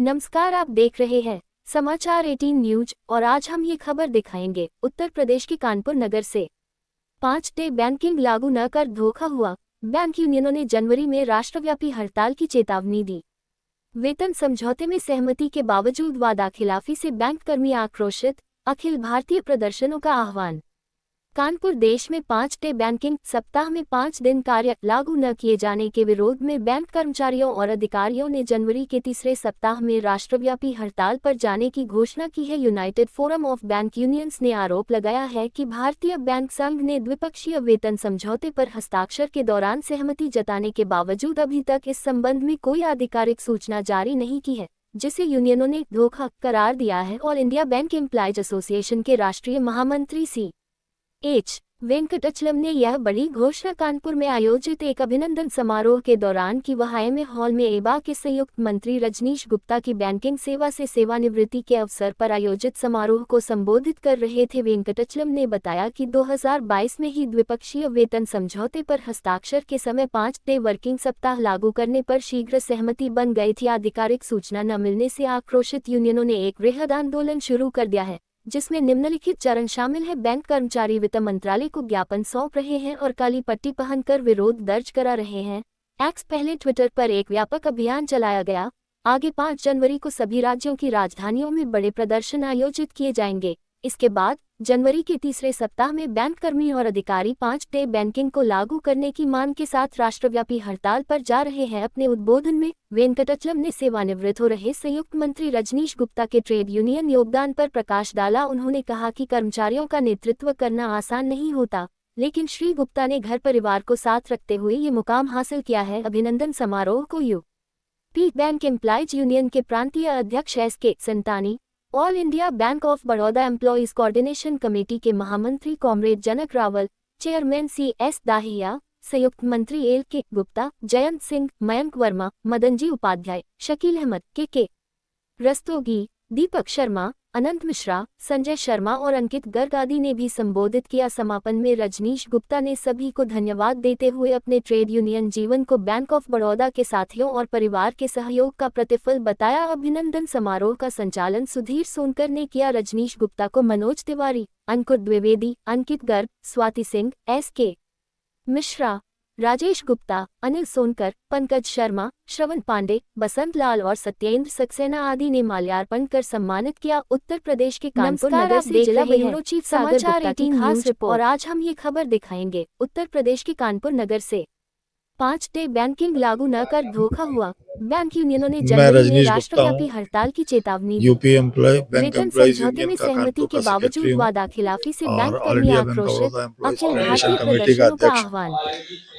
नमस्कार, आप देख रहे हैं समाचार 18 न्यूज और आज हम ये खबर दिखाएंगे। उत्तर प्रदेश के कानपुर नगर से 5 डे बैंकिंग लागू न कर धोखा हुआ। बैंक यूनियनों ने जनवरी में राष्ट्रव्यापी हड़ताल की चेतावनी दी। वेतन समझौते में सहमति के बावजूद वादाखिलाफी से बैंक कर्मी आक्रोशित, अखिल भारतीय प्रदर्शनों का आह्वान। कानपुर देश में 5 डे बैंकिंग सप्ताह में 5 दिन कार्य लागू न किए जाने के विरोध में बैंक कर्मचारियों और अधिकारियों ने जनवरी के तीसरे सप्ताह में राष्ट्रव्यापी हड़ताल पर जाने की घोषणा की है। United forum of bank unions ने आरोप लगाया है कि भारतीय बैंक संघ ने द्विपक्षीय वेतन समझौते पर हस्ताक्षर के दौरान सहमति जताने के बावजूद अभी तक इस संबंध में कोई आधिकारिक सूचना जारी नहीं की है, जिसे यूनियनों ने धोखा करार दिया है। All India bank employees association के राष्ट्रीय महामंत्री C.H. वेंकटचलम ने यह बड़ी घोषणा कानपुर में आयोजित एक अभिनंदन समारोह के दौरान की। वह एम हॉल में एबा के संयुक्त मंत्री रजनीश गुप्ता की बैंकिंग सेवा से सेवानिवृत्ति के अवसर पर आयोजित समारोह को संबोधित कर रहे थे। वेंकटचलम ने बताया कि 2022 में ही द्विपक्षीय वेतन समझौते पर हस्ताक्षर के समय 5 डे वर्किंग सप्ताह लागू करने पर शीघ्र सहमति बन गई थी। आधिकारिक सूचना न मिलने से आक्रोशित यूनियनों ने एक वृहद आंदोलन शुरू कर दिया है, जिसमें निम्नलिखित चरण शामिल है। बैंक कर्मचारी वित्त मंत्रालय को ज्ञापन सौंप रहे हैं और काली पट्टी पहनकर विरोध दर्ज करा रहे हैं। एक्स पहले ट्विटर पर एक व्यापक अभियान चलाया गया। आगे 5 जनवरी को सभी राज्यों की राजधानियों में बड़े प्रदर्शन आयोजित किए जाएंगे। इसके बाद जनवरी के तीसरे सप्ताह में बैंक कर्मी और अधिकारी 5 डे बैंकिंग को लागू करने की मांग के साथ राष्ट्रव्यापी हड़ताल पर जा रहे हैं। अपने उद्बोधन में वेंकटचलम ने सेवानिवृत्त हो रहे संयुक्त मंत्री रजनीश गुप्ता के ट्रेड यूनियन योगदान पर प्रकाश डाला। उन्होंने कहा कि कर्मचारियों का नेतृत्व करना आसान नहीं होता, लेकिन श्री गुप्ता ने घर परिवार को साथ रखते हुए ये मुकाम हासिल किया है। अभिनंदन समारोह को यूपी बैंक एम्प्लॉयज यूनियन के प्रांतीय अध्यक्ष S.K. संतानी, all India bank of Baroda employees coordination committee के महामंत्री कॉमरेड जनक रावल, चेयरमैन C.S. दाहिया, संयुक्त मंत्री L.K. गुप्ता, जयंत सिंह, मयंक वर्मा, मदनजी उपाध्याय, शकील अहमद, K.K. रस्तोगी, दीपक शर्मा, अनंत मिश्रा, संजय शर्मा और अंकित गर्ग आदि ने भी संबोधित किया। समापन में रजनीश गुप्ता ने सभी को धन्यवाद देते हुए अपने ट्रेड यूनियन जीवन को बैंक ऑफ बड़ौदा के साथियों और परिवार के सहयोग का प्रतिफल बताया। अभिनंदन समारोह का संचालन सुधीर सोनकर ने किया। रजनीश गुप्ता को मनोज तिवारी, अंकुर द्विवेदी, अंकित गर्ग, स्वाति सिंह, S.K. मिश्रा, राजेश गुप्ता, अनिल सोनकर, पंकज शर्मा, श्रवण पांडे, बसंत लाल और सत्येंद्र सक्सेना आदि ने माल्यार्पण कर सम्मानित किया। उत्तर प्रदेश के कानपुर नगर से जिला ब्यूरो चीफ समाचार 18 खास रिपोर्ट और आज हम ये खबर दिखाएंगे। उत्तर प्रदेश के कानपुर नगर से 5 डे बैंकिंग लागू न कर धोखा हुआ। बैंक यूनियनों ने जनवरी में राष्ट्रव्यापी हड़ताल की चेतावनी दी। यूपी एम्प्लॉय बैंक वेतन एम्प्लॉयज समझौते में यूनियन का सहमति कानपुर के का बावजूद सेक्रेटरी हूँ वादाखिलाफी से और बैंक ऑल कर्मी इंडिया बैंक आक्रोशित, बड़ौदा एम्प्लॉयज अखिल कोऑर्डिनेशन भारतीय कमेटी का प्रदर्शनों का अध्यक्ष हूँ। आह्वान।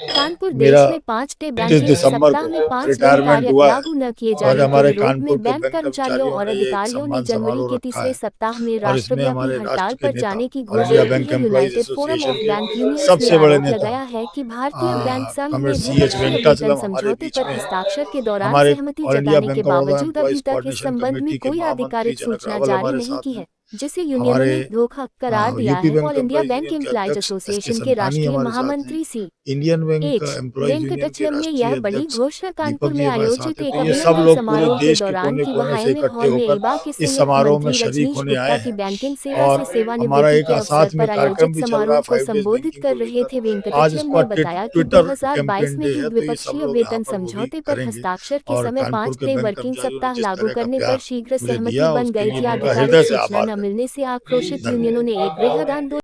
कानपुर मेरा देश में 5 डे 30 बैंकिंग दिसंबर सप्ताह में को 5 दिन रिटायरमेंट कार्य हुआ है। लागू न किए आज जाने के हमारे विरोध कानपुर में के बैंक बैंक कर्मचारियों कर्मचारियों और ने एक अधिकारियों ने सम्मान जनवरी समारोह के रखा तीसरे है सप्ताह में और इसमें राष्ट्रव्यापी हमारे हड़ताल राष्ट्र के पर नेता जाने की ऑल घोषणा इंडिया की बैंक है। Employees United forum association of bank के यूनियंस ने सबसे बड़े आरोप नेता लगाया है कि भारतीय बैंक संघ ने कॉमरेड C.H. द्विपक्षीय वेतन वेंकटाचलम हमारे समझौते बीच पर में हस्ताक्षर के दौरान हमारे सहमति ऑल इंडिया जताने के बैंक ऑफ बड़ौदा बावजूद अभी एम्प्लॉयज तक इस कोऑर्डिनेशन संबंध में कमेटी के कोई महामंत्री आधिकारिक जनक सूचना रावल जारी हमारे नहीं साथ की हैं। है, जिसे यूनियनों हमारे ने धोखा करार दिया यूपी है। Bank all India employees bank union के एम्प्लॉयज अध्यक्ष S.K. एसोसिएशन के संतानी राष्ट्रीय हमारे साथ हैं। महामंत्री Indian bank C.H. Employees union के वेंकटचलम ने राष्ट्रीय यह बड़ी अध्यक्ष घोषणा दीपक कानपुर जी में हमारे साथ आयोजित हैं। एक तो ये सब अभिनंदन लोग पूरे समारोह के देश के दौरान कोने की। कोने वहां से एम इकट्ठे हॉल में होकर एबा के इस संयुक्त समारोह में मंत्री शरीक रजनीश होने आए गुप्ता की हैं बैंकिंग सेवा और से हमारा सेवानिवृत्ति एक के अवसर साथ में पर कार्यक्रम आयोजित भी चल रहा समारोह है को 5 डेज संबोधित बैंकिंग को कर रहे थे। लेकर। आज वेंकटचलम ने इसका बताया कि ट्विटर 2022 कैंपेन में डे ही है, तो ये सब द्विपक्षीय लोग यहाँ वेतन पर वो भी समझौते पर करेंगे। हस्ताक्षर के और समय कानपुर 5 के डे बैंक वर्किंग कर्मचारियों ने सप्ताह जिस लागू तरह का करने पर प्यार शीघ्र मुझे सहमति दिया बन उसके गई लिए थी। मैं उनका आधिकारिक हृदय से सूचना आभार न व्यक्त मिलने से करता आक्रोशित हूँ। यूनियनों ने एक वृहद आंदोलन